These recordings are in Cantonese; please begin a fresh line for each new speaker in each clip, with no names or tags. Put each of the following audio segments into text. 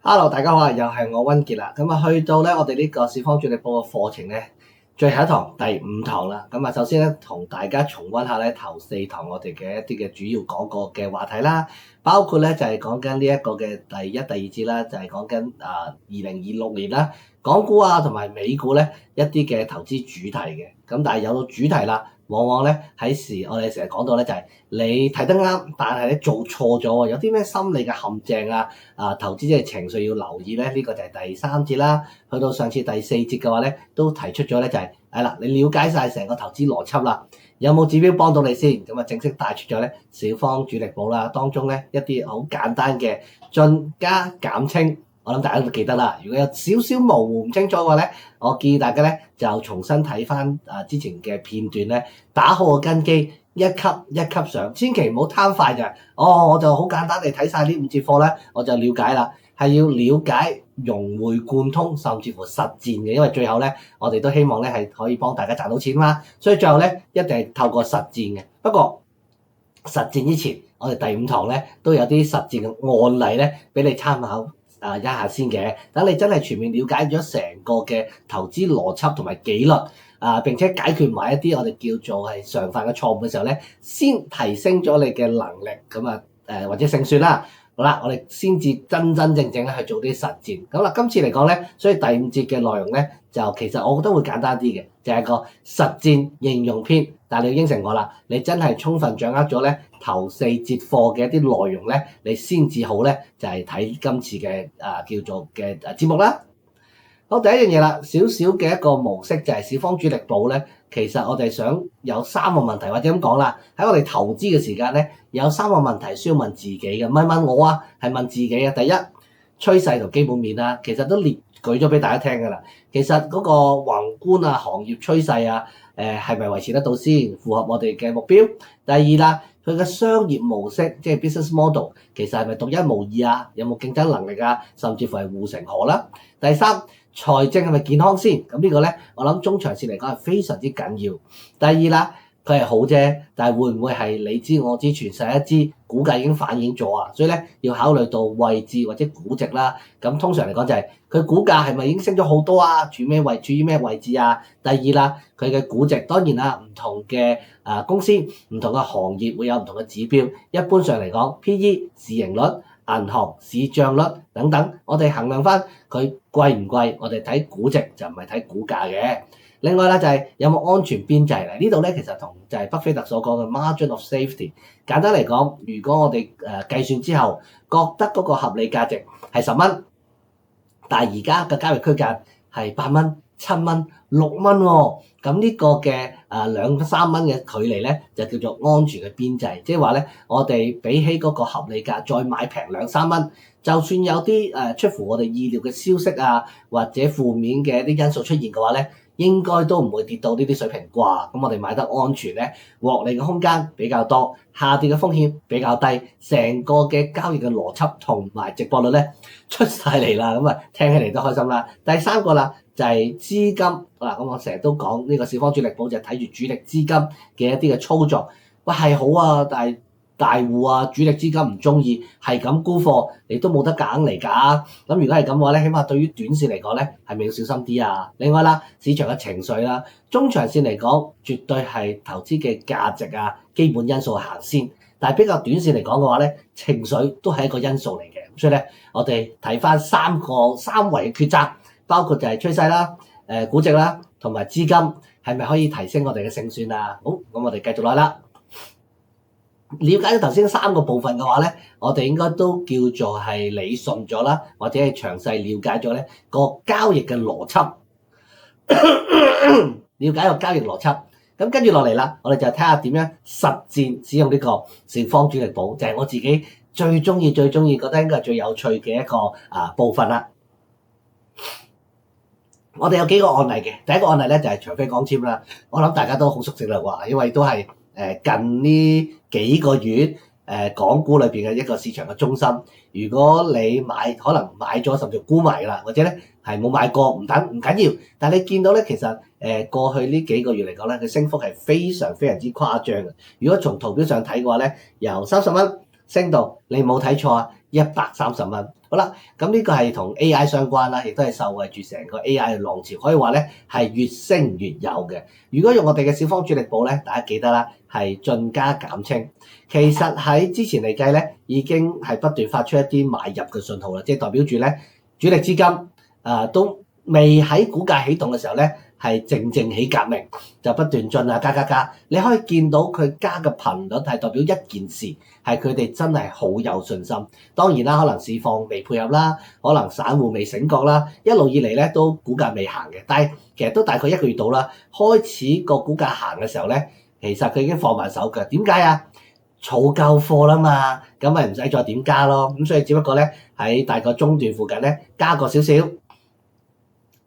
Hello，大家好啊！又係我溫傑啦。咁啊，去到咧我哋呢個小方主力部嘅課程咧，最後一堂第5堂啦。咁啊，首先咧同大家重溫下咧頭4堂我哋嘅一啲嘅主要講過嘅話題啦，包括咧就係講緊呢一個嘅第1、第2節啦，就係講緊2026年啦，港股啊同埋美股咧一啲嘅投資主題嘅。咁但係有到主題啦。往往咧我哋成日講到咧就係你睇得啱，但係你做錯咗喎，有啲咩心理嘅陷阱啊？投資者情緒要留意咧，呢個就係第3節啦。去到上次第4節嘅話咧，都提出咗咧就係啦，你了解晒成個投資邏輯啦，有冇指標幫到你先？咁啊，正式帶出咗咧小方主力簿啦，當中咧一啲好簡單嘅進加減清。我諗大家都記得啦。如果有少少模糊唔清楚嘅話咧，我建議大家咧就重新睇翻之前嘅片段咧，打好個根基，一級一級上，千祈唔好貪快就我就好簡單地睇晒呢5節課咧，我就了解啦。係要了解、融會貫通，甚至乎實戰嘅，因為最後咧我哋都希望咧係可以幫大家賺到錢嘛，所以最後咧一定係透過實戰嘅。不過實戰之前，我哋第5堂咧都有啲實戰嘅案例咧俾你參考。一下先嘅，等你真係全面了解咗成個嘅投資邏輯同埋紀律並且解決埋一啲我哋叫做係常犯嘅錯誤嘅時候咧，先提升咗你嘅能力咁或者勝算啦。好啦，我哋先至真正咧去做啲實戰。咁啦，今次嚟講咧，所以第5節嘅內容咧，就其實我覺得會簡單啲嘅，就係個實戰應用篇。但係你要應承我啦，你真係充分掌握咗咧頭4節課嘅一啲內容咧，你先至好咧就係睇今次嘅叫做嘅節目啦。好，第一樣嘢啦，少少嘅一個模式就係小方主力簿咧。其實我哋想有3個問題，或者咁講啦，喺我哋投資嘅時間咧，有3個問題需要問自己嘅，唔係問我啊，係問自己嘅。第一，趨勢同基本面啦，其實都列舉咗俾大家聽㗎啦。其實嗰個宏觀行業趨勢係咪維持得到先，符合我哋嘅目標？第二啦，佢嘅商業模式即係 business model， 其實係咪獨一無二啊？有冇競爭能力啊？甚至乎係護城河啦。第三，財政係咪健康先？咁呢個咧，我諗中長線嚟講係非常之緊要。第二啦，佢係好啫，但係會唔會係你知我知全世界一知，估計已經反映咗啊？所以咧要考慮到位置或者估值啦。咁通常嚟講就係佢股價係咪已經升咗好多啊？處於咩位置啊？第二啦，佢嘅估值當然啦，唔同嘅公司、唔同嘅行業會有唔同嘅指標。一般上嚟講 ，P/E 市盈率、銀行市賬率等等，我哋衡量翻佢貴唔貴，我哋睇估值就唔係睇股價嘅。另外咧就係有冇安全邊際嚟？呢度咧其實同就係巴菲特所講嘅 margin of safety。簡單嚟講，如果我哋計算之後覺得嗰個合理價值係10蚊，但係而家嘅交易區間係8蚊、7蚊、6蚊喎，咁呢個嘅2-3蚊嘅距離咧就叫做安全嘅邊際，即係話咧我哋比起嗰個合理價再買平2-3蚊，就算有啲出乎我哋意料嘅消息或者負面嘅一啲因素出現嘅話咧，應該都唔會跌到呢啲水平啩。咁我哋買得安全咧，獲利嘅空間比較多，下跌嘅風險比較低，成個嘅交易嘅邏輯同埋值博率咧出晒嚟啦。咁聽起嚟都開心啦。第三個啦就係資金咁我成日都講呢個小方主力簿就係睇住主力資金嘅一啲嘅操作。係好啊，但係大戶主力資金唔中意，係咁沽貨，你都冇得揀嚟㗎。咁如果係咁嘅話咧，起碼對於短線嚟講咧，係咪要小心啲啊？另外啦，市場嘅情緒啦，中長線嚟講，絕對係投資嘅價值基本因素行先。但係比較短線嚟講嘅話咧，情緒都係一個因素嚟嘅。所以咧，我哋睇翻三維嘅抉擇，包括就係趨勢啦、估值啦，同埋資金係咪可以提升我哋嘅勝算啊？好，咁我哋繼續落啦。了解咗頭先3個部分嘅話咧，我哋應該都叫做係理順咗啦，或者係詳細了解咗咧個交易嘅邏輯，了解個交易邏輯。咁跟住落嚟啦，我哋就睇下點樣實戰使用呢個小方主力簿，就係我自己最中意、覺得應該係最有趣嘅一個部分啦。我哋有幾個案例嘅，第一個案例咧就係長飛光纖啦，我諗大家都好熟悉啦啩，因為都係近呢幾個月港股裏邊嘅一個市場嘅中心。如果你可能買咗甚至沽埋啦，或者咧係冇買過唔緊要，但係你見到咧其實過去呢幾個月嚟講咧，佢升幅係非常之誇張嘅。如果從圖表上睇嘅話咧，由30蚊升到你冇睇錯130蚊。好啦，咁呢個係同 AI 相關啦，亦都係受惠住成個 AI 嘅浪潮，可以話咧係越升越有嘅。如果用我哋嘅小方主力簿咧，大家記得啦，係進加減清。其實喺之前嚟計咧，已經係不斷發出一啲買入嘅信號啦，即係代表住咧主力資金都未喺股價起動嘅時候咧，係靜靜起革命，就不斷進啊加。你可以見到佢加嘅頻率係代表一件事，係佢哋真係好有信心。當然啦，可能市況未配合啦，可能散戶未醒覺啦，一路以嚟咧都股價未行嘅。但係其實都大概1個月到啦，開始個股價行嘅時候咧，其實佢已經放慢手腳。點解啊？儲夠貨啦嘛，咁咪唔使再點加咯。咁所以只不過咧喺大概中段附近咧加個少少，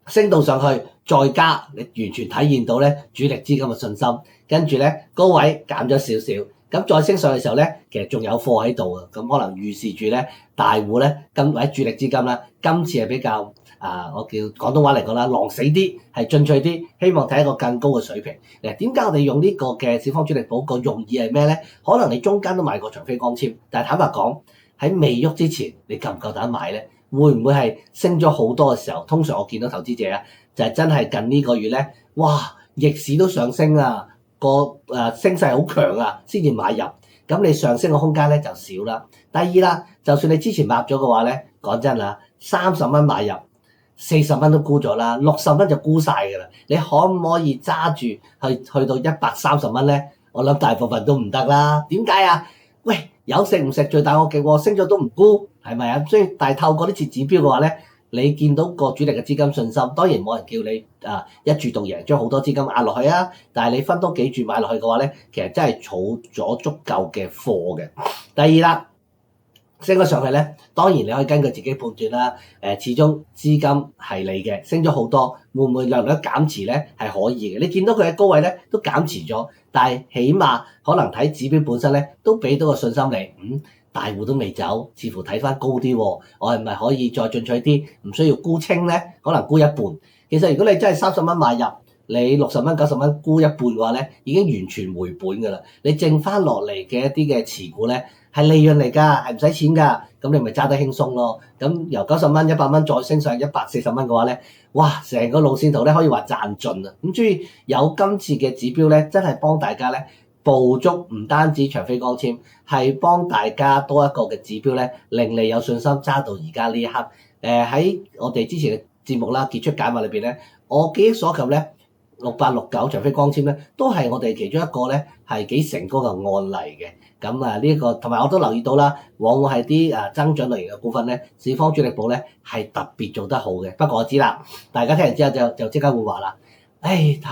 升到上去再加，你完全體現到咧主力資金嘅信心。跟住咧高位減咗少少，咁再升上去嘅時候咧，其實仲有貨喺度啊。咁可能預示住咧大戶咧或者主力資金啦，今次係比較我叫廣東話嚟講啦，狼死啲，係進取啲，希望睇一個更高嘅水平。點解我哋用呢個嘅小方主力簿個用意係咩咧？可能你中間都買過長飛光纖，但係坦白講喺未喐之前，你夠唔夠膽買咧？會唔會係升咗好多嘅時候？通常我見到投資者啊，就係真係近呢個月咧，哇！逆市都上升啊，升勢好強啊，先至買入。咁你上升嘅空間咧就少啦。第二啦，就算你之前買咗嘅話咧，講真啦，30蚊買入，40蚊都沽咗啦，60蚊就沽晒㗎啦。你可唔可以揸住去到130蚊咧？我諗大部分都唔得啦。點解啊？喂，有食唔食最大惡極喎，升咗都唔沽，係咪啊？所以但係透過呢次指標嘅話咧，你見到個主力嘅資金信心，當然冇人叫你一注獨贏，將好多資金壓落去啊。但係你分多幾注買落去嘅話咧，其實真係儲咗足夠嘅貨嘅。第二啦，升咗上去咧，當然你可以根據自己判斷啦。始終資金係你嘅，升咗好多，會唔會略略減持咧？係可以嘅。你見到佢喺高位咧都減持咗，但係起碼可能睇指標本身咧都俾到個信心你。大戶都未走，似乎睇翻高啲喎，我係咪可以再進取啲？唔需要沽清咧，可能沽一半。其實如果你真係30蚊買入，你60蚊、90蚊沽一半嘅話咧，已經完全回本㗎啦。你剩翻落嚟嘅一啲嘅持股咧，係利潤嚟㗎，係唔使錢㗎。咁你咪揸得輕鬆咯。咁由90蚊、100蚊再升上140蚊嘅話咧，哇！成個路線圖咧可以話賺盡啊。咁所以有今次嘅指標咧，真係幫大家咧。捕捉唔單止長飛光纖，係幫大家多一個嘅指標咧，令你有信心揸到而家呢一刻。喺我哋之前嘅節目啦，傑出解碼裏邊咧，我記憶所及咧，6869長飛光纖咧，都係我哋其中一個咧係幾成功嘅案例嘅。咁呢一個同埋我都留意到啦，往往係啲增長類型嘅股份咧，小方主力簿咧係特別做得好嘅。不過我知啦，大家聽完之後就即刻會話啦。可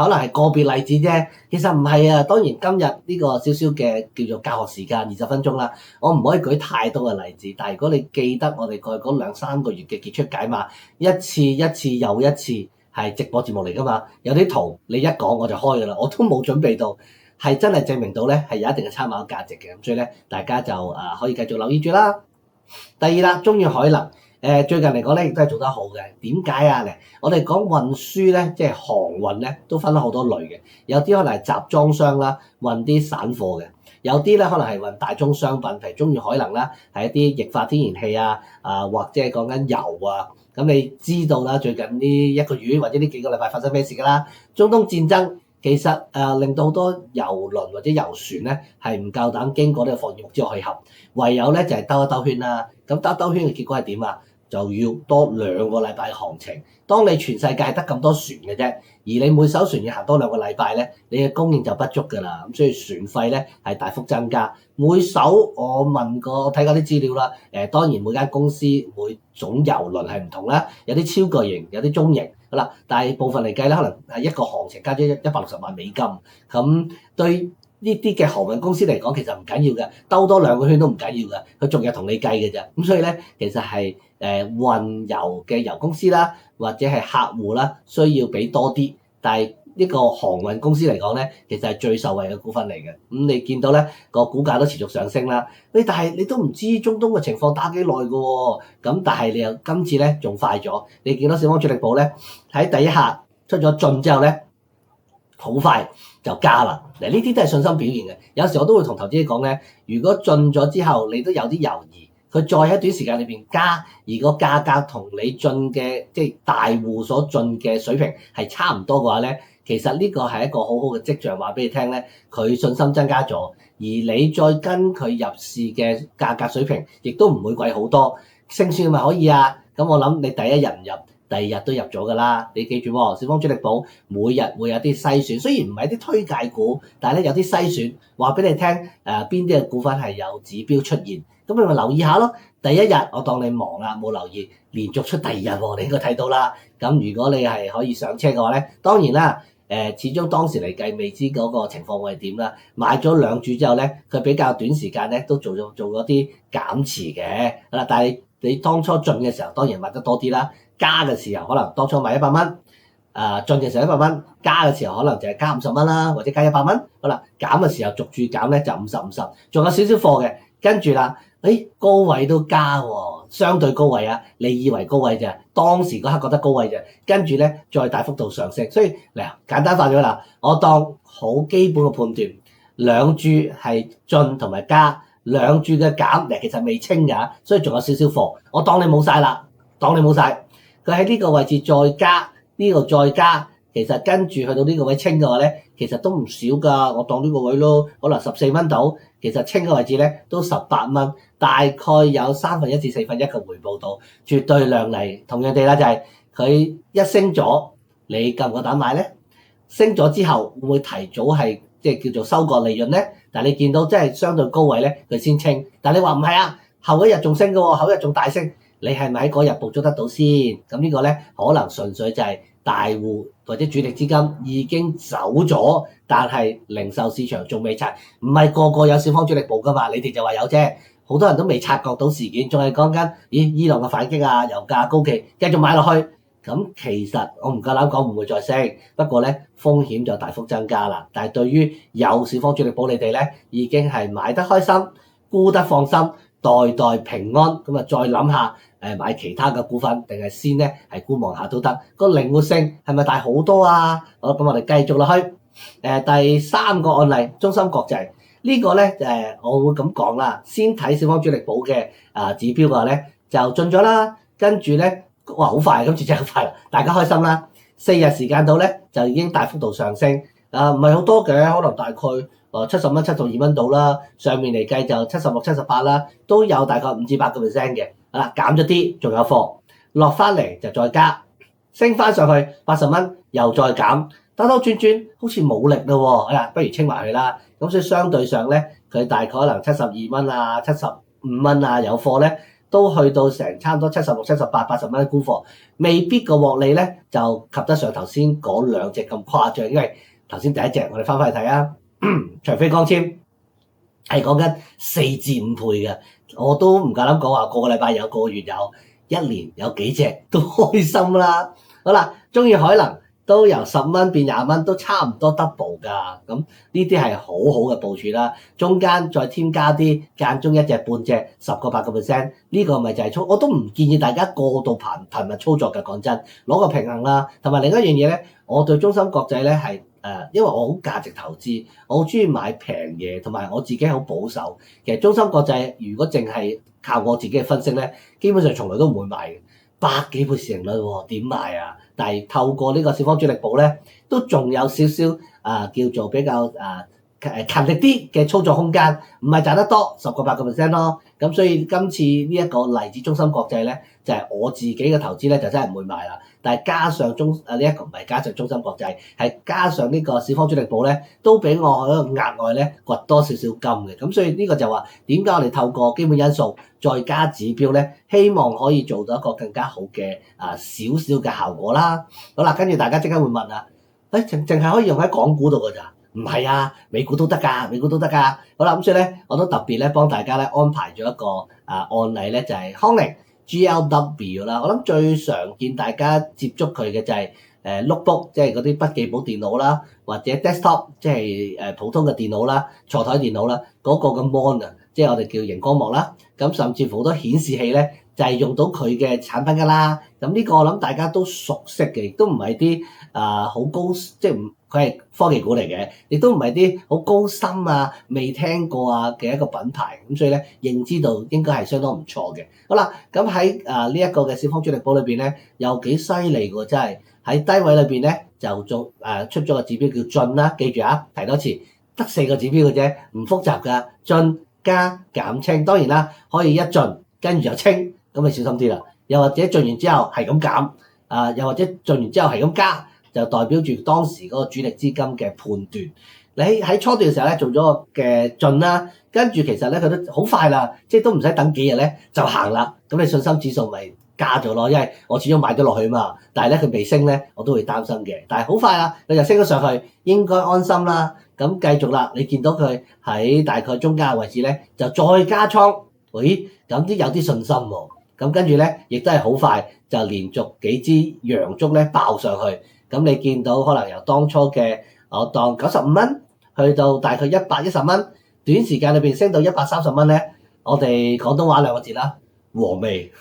能係個別例子啫，其實唔係啊。當然今日呢個少少嘅叫做教學時間20分鐘啦，我唔可以舉太多嘅例子。但係如果你記得我哋過去嗰2-3個月嘅傑出解碼，一次又一次係直播節目嚟㗎嘛，有啲圖你一講我就開㗎啦，我都冇準備到，係真係證明到咧係有一定嘅參考價值嘅。咁所以咧大家就可以繼續留意住啦。第二啦，中遠海能。最近嚟講咧，亦都係做得好嘅。點解啊？我哋講運輸咧，即係航運咧，都分咗好多類嘅。有啲可能係集裝箱啦，運啲散貨嘅；有啲咧可能係運大宗商品，譬如中遠海能啦，係一啲液化天然氣啊，或者係講緊油啊。咁你知道啦，最近呢1個月或者呢幾個禮拜發生咩事㗎啦？中東戰爭其實令到好多郵輪或者遊船咧係唔夠膽經過呢個防疫目之海峽，唯有咧就係兜一兜圈啦。咁兜圈嘅結果係點啊？就要多2個禮拜嘅行程。當你全世界得咁多船嘅啫，而你每艘船要行多2個禮拜咧，你嘅供應就不足㗎啦。咁所以船費咧係大幅增加。每艘我問過睇過啲資料啦，當然每間公司每種郵輪係唔同啦，有啲超巨型，有啲中型，好啦，大部分嚟計咧，可能係一個行程加咗160萬美金。咁對呢啲嘅航運公司嚟講，其實唔緊要嘅，兜多2個圈都唔緊要嘅，佢仲有同你計嘅啫。咁所以咧，其實係運油嘅油公司啦，或者係客戶啦，需要俾多啲。但係呢個航運公司嚟講咧，其實係最受惠嘅股份嚟嘅。你見到咧個股價都持續上升啦。但係你都唔知中東嘅情況打幾耐嘅喎。咁但係你又今次咧仲快咗。你見到小方主力簿咧喺第一下出咗進之後咧，好快就加啦。呢啲都係信心表現嘅。有時我都會同投資者講咧，如果進咗之後你都有啲猶豫，佢再喺短時間裏邊加，而個價格同你進嘅即係大戶所進嘅水平係差唔多嘅話咧，其實呢個係一個好好嘅跡象，話俾你聽咧，佢信心增加咗，而你再跟佢入市嘅價格水平，亦都唔會貴好多，勝算咪可以啊？咁我諗你第一日唔入，第二日都入咗㗎啦。你記住喎，小方主力寶每日會有啲篩選，雖然唔係啲推介股，但係咧有啲篩選，話俾你聽邊啲嘅股份係有指標出現，咁你咪留意下咯。第一日我當你忙啦，冇留意，連續出第二日喎，你應該睇到啦。咁如果你係可以上車嘅話咧，當然啦。始終當時嚟計未知嗰個情況會係點啦。買咗兩注之後咧，佢比較短時間咧都做咗啲減持嘅。嗱，但係你當初進嘅時候當然買得多啲啦。加嘅時候可能當初買100蚊，進嘅時候100蚊，加嘅時候可能就係加50蚊啦，或者加100蚊。好啦，減嘅時候逐注減咧就50，仲有少少貨嘅。跟住啦，高位都加喎，相對高位啊，你以為高位咋？當時嗰刻覺得高位咋，跟住咧再大幅度上升，所以嗱簡單化咗啦，我當好基本嘅判斷，兩注係進同埋加，兩注嘅減其實未清㗎，所以仲有少少貨，我當你冇晒啦，當你冇晒，佢喺呢個位置再加，呢度再加。其實跟住去到呢個位清嘅話咧，其實都唔少㗎。我當呢個位咯，可能14蚊到。其實清嘅位置咧都18蚊，大概有1/3至1/4嘅回報到，絕對亮麗。同樣地啦，就係佢一升咗，你夠唔夠膽買咧？升咗之後會唔會提早係即係叫做收割利潤咧？但係你見到即係相對高位咧，佢先清。但係你話唔係啊，後一日仲升嘅喎，後一日仲大升，你係咪喺嗰日捕捉得到先？咁呢個咧可能純粹就係大戶或者主力資金已經走咗，但係零售市場仲未拆，唔係個個有小方主力部㗎嘛？你哋就話有啫，好多人都未察覺到事件，仲係講緊伊朗嘅反擊啊，油價高企，繼續買落去。咁其實我唔夠膽講唔會再升，不過咧風險就大幅增加啦。但係對於有小方主力部你哋咧，已經係買得開心，沽得放心，代代平安。咁啊，再諗下。買其他嘅股份定係先咧係觀望下都得，個靈活性係咪大好多啊？好，咁我哋繼續落去。第3個案例，中芯國際呢個咧我會咁講啦，先睇小方主力寶嘅指標嘅話咧就進咗啦，跟住咧哇好快，今次真係好快，大家開心啦。4日時間到咧就已經大幅度上升，唔係好多嘅，可能大概70蚊、72蚊到啦，上面嚟計就76、78啦，都有大概5至8%嘅。減咗啲，仲有貨落翻嚟就再加，升翻上去80蚊又再減，兜兜轉轉好似冇力咯喎，不如清埋佢啦。咁所以相對上咧，佢大概可能72蚊啊、75蚊啊有貨咧，都去到成差唔多76、78、80蚊沽貨，未必個獲利咧就及得上頭先嗰兩隻咁誇張，因為頭先第一隻我哋翻去睇啊，長飛光纖係講緊4至5倍嘅。我都唔夠膽講話個個禮拜有，個個月有，一年有幾隻都開心啦。好啦，中意海能都由10蚊變20蚊，都差唔多 double 㗎。咁呢啲係好好嘅部署啦。中間再添加啲間中一隻半隻10個8%，呢個咪就係我都唔建議大家過度頻密操作嘅。講真，攞個平衡啦。同埋另一樣嘢咧，我對中芯國際咧係。因為我好價值投資，我好中意買平嘢，同埋我自己好保守。其實中芯國際如果淨係靠我自己嘅分析咧，基本上從來都唔會買嘅，100幾倍市盈率喎，點買啊？但係透過呢個小方主力寶咧，都仲有少少叫做比較勤力啲嘅操作空間，唔係賺得多10個8%咯。咁所以今次呢一個例子中芯國際咧，就係我自己嘅投資咧，就真係唔會買啦。但係加上呢一個唔係加上中芯國際，係加上呢個小方主力寶咧，都俾我喺度額外咧掘多少少金嘅。咁所以呢個就話點解我哋透過基本因素再加指標咧，希望可以做到一個更加好嘅少少嘅效果啦。好啦，跟住大家即刻會問啊，淨係可以用喺港股度㗎咋？唔係啊，美股都得㗎，美股都得㗎。好啦，咁所以咧，我都特別咧幫大家咧安排咗一個案例咧，就係康寧 GLW 啦。我諗最常見大家接觸佢嘅就係notebook，即係嗰啲筆記簿電腦啦，或者 desktop，即係普通嘅電腦啦，坐台電腦啦，嗰個嘅 mon 啊，即係我哋叫熒光幕啦。咁甚至乎好多顯示器咧，就係用到佢嘅產品㗎啦。咁呢個我諗大家都熟悉嘅，亦都唔係啲好高，即係佢係科技股嚟嘅，亦都唔係啲好高深啊、未聽過啊嘅一個品牌，咁所以咧認知度應該係相當唔錯嘅。好啦，咁喺呢一個嘅小方主力寶裏邊咧，又幾犀利喎，真係喺低位裏邊咧就做出咗個指標叫進啦，記住啊，提多次，得4個指標嘅啫，唔複雜㗎，進加減清，當然啦，可以一進跟住就清，咁你小心啲啦。又或者進完之後係咁減，又或者進完之後係咁加，就代表住當時嗰個主力資金嘅判斷。你喺初段嘅時候咧做咗個嘅進啦，跟住其實咧佢都好快啦，即係都唔使等幾日咧就行啦。咁你信心指數咪加咗咯，因為我始終買咗落去嘛。但係咧佢未升咧，我都會擔心嘅。但係好快啦，佢就升咗上去，應該安心啦。咁繼續啦，你見到佢喺大概中間嘅位置咧，就再加倉，咦？咁啲有啲信心喎。咁跟住咧，亦都係好快就連續幾支陽燭咧爆上去。咁你見到可能由當初嘅我當95蚊，去到大概110蚊，短時間裏邊升到130蚊咧，我哋廣東話2個字啦，和味。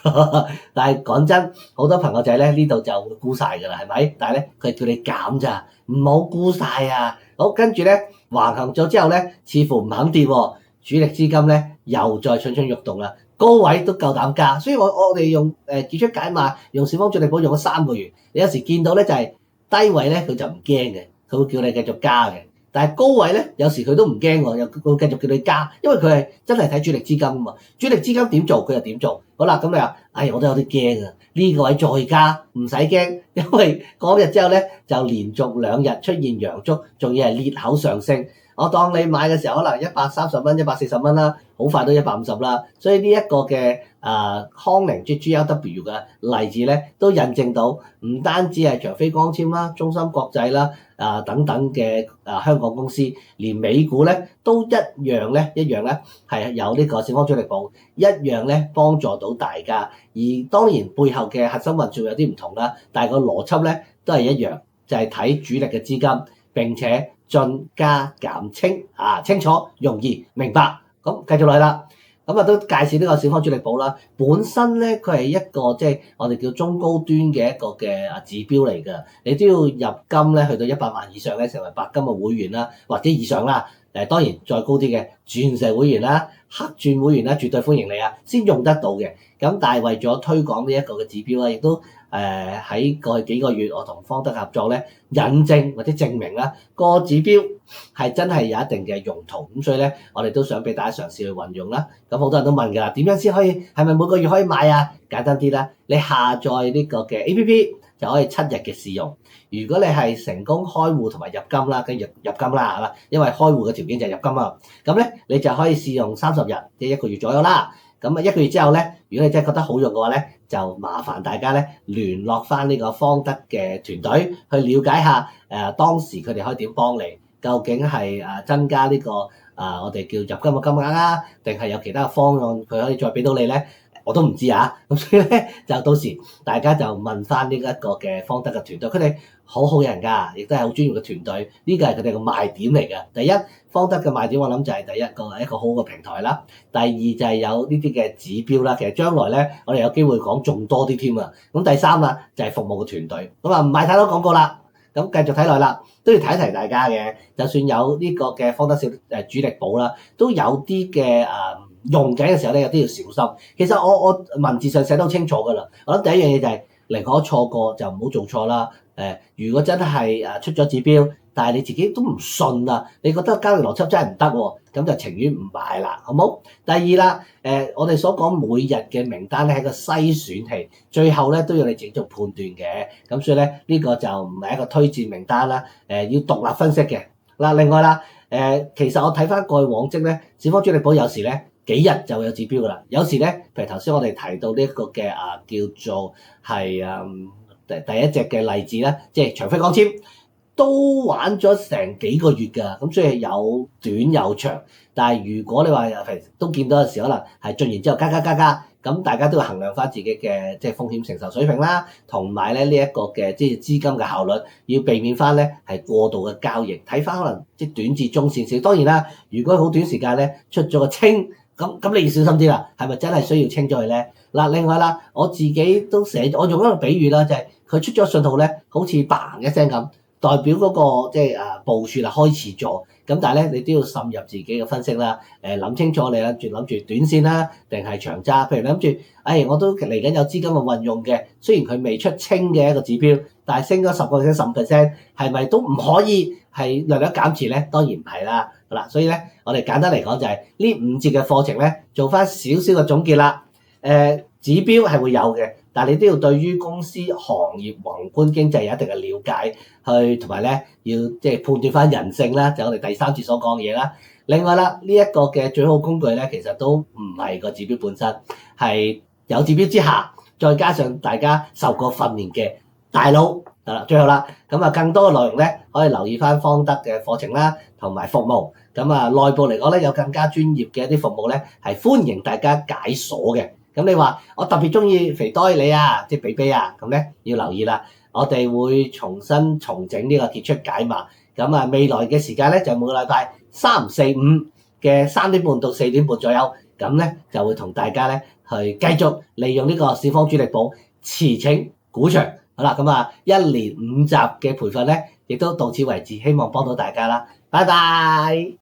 但係講真，好多朋友仔咧呢度就會沽晒㗎啦，係咪？但係咧佢係叫你減咋，唔好沽晒啊！好，跟住咧橫行咗之後咧，似乎唔肯跌喎，主力資金咧又再蠢蠢欲動啦。高位都夠膽加，所以我哋用指出解碼，用小方主力寶用咗3個月。你有時見到咧就係低位咧佢就唔驚嘅，佢會叫你繼續加嘅。但係高位咧有時佢都唔驚喎，又會繼續叫你加，因為佢係真係睇主力資金啊嘛。主力資金點做佢就點做。好啦，咁你話，我都有啲驚啊！呢個位再加唔使驚，因為嗰日之後咧就連續2日出現陽燭，仲要係裂口上升。我當你買嘅時候可能130蚊、140蚊啦，好快都150啦。所以呢一個嘅康寧即 GLW 嘅例子咧，都印證到唔單止係長飛光纖啦、中芯國際啦等等嘅香港公司，連美股咧都一樣咧係有呢個小方主力寶，一樣咧幫助到大家。而當然背後嘅核心運作有啲唔同啦，但係個邏輯咧都係一樣，就係睇主力嘅資金並且進加減清清楚容易明白。咁繼續嚟啦，咁都介紹呢個小方主力寶啦。本身咧佢係一個即係我哋叫中高端嘅一個嘅指標嚟㗎，你都要入金咧去到100萬以上咧成為白金嘅會員啦，或者以上啦。當然再高啲嘅鑽石會員啦、黑鑽會員啦，絕對歡迎你啊，先用得到嘅。咁但係為咗推廣呢一個嘅指標啦，亦都喺過去幾個月我同方德合作咧，引證或者證明啦個指標係真係有一定嘅用途。咁所以咧，我哋都想俾大家嘗試去運用啦。咁好多人都問㗎啦，點樣先可以係咪每個月可以買啊？簡單啲啦，你下載呢個嘅 APP 就可以7日嘅試用。如果你係成功開戶同埋入金啦，跟住入金啦，係嘛？因為開戶嘅條件就係入金啊。咁咧你就可以試用30日，即係1個月左右啦。咁1個月之後咧，如果你真係覺得好用嘅話咧，就麻煩大家咧聯絡翻呢個方德嘅團隊去了解下當時佢哋可以點幫你，究竟係增加呢個我哋叫入金嘅金額啊，定係有其他嘅方案佢可以再俾到你咧？我都唔知啊，咁所以咧就到時大家就問翻呢一個嘅方德嘅團隊，佢哋好好人㗎，亦都係好專業嘅團隊，呢個係佢哋嘅賣點嚟嘅。第一，方德嘅賣點我諗就係第一個係一個好嘅平台啦，第二就係有呢啲嘅指標啦。其實將來咧我哋有機會講仲多啲添啊。咁第三啦就係服務嘅團隊。咁唔賣太多廣告啦，咁繼續睇落啦，都要提一提大家嘅。就算有呢個嘅方德主力寶啦，都有啲嘅用緊嘅時候咧，有啲要小心。其實我文字上寫得好清楚㗎啦。我諗第一樣嘢就係寧可錯過就唔好做錯啦。如果真係出咗指標，但係你自己都唔信啊，你覺得交易邏輯真係唔得喎，咁就情願唔買啦，好冇？第二啦，我哋所講每日嘅名單咧係個篩選器，最後咧都要你自己做判斷嘅。咁所以咧呢個就唔係一個推薦名單啦，要獨立分析嘅。嗱，另外啦，其實我睇翻過去往績咧，小方主力寶有時咧幾日就會有指標㗎啦，有時咧譬如頭先我哋提到呢一個嘅叫做係第一隻嘅例子啦，即係長飛光纖都玩咗成幾個月㗎，咁所以有短有長。但係如果你話都見到有時可能係進完之後加，咁大家都要衡量翻自己嘅即係風險承受水平啦，同埋咧呢一個嘅即係資金嘅效率，要避免翻咧係過度嘅交易。睇翻可能即係短至中線少。當然啦，如果好短時間咧出咗個清，咁你要小心啲啦，係咪真係需要清咗佢咧？嗱，另外啦，我自己都寫，我用一個比喻啦，就係佢出咗信號咧，好似嘭一聲咁，代表嗰個即係部署啦開始咗。咁但係咧，你都要滲入自己嘅分析啦。諗清楚你諗住短線啦，定係長揸？譬如你諗住，我都嚟緊有資金嘅運用嘅，雖然佢未出清嘅一個指標，但係升咗10%、15%，係咪都唔可以係略略減持咧？當然唔係啦。好啦，所以咧，我哋簡單嚟講就係呢5節嘅課程咧，做翻少少嘅總結啦。指標係會有嘅，但係你都要對於公司行業宏觀經濟有一定嘅了解，同埋咧要即係判斷翻人性啦，就係我哋第3節所講嘅嘢啦。另外啦，呢一個嘅最好工具咧，其實都唔係個指標本身，係有指標之下，再加上大家受過訓練嘅大佬。最後啦，咁更多嘅內容咧，可以留意翻方德嘅課程啦，同埋服務。咁內部嚟講咧，有更加專業嘅一啲服務咧，係歡迎大家解鎖嘅。咁你話我特別中意肥多你啊，即係比比啊，咁咧要留意啦。我哋會重整呢個傑出解碼。咁未來嘅時間咧就每個禮拜3、4、5嘅3點半到4點半左右，咁咧就會同大家咧去繼續利用呢個市況主力簿馳騁股場。好啦，咁一連5集嘅培訓咧，亦都到此為止，希望幫到大家啦。拜拜。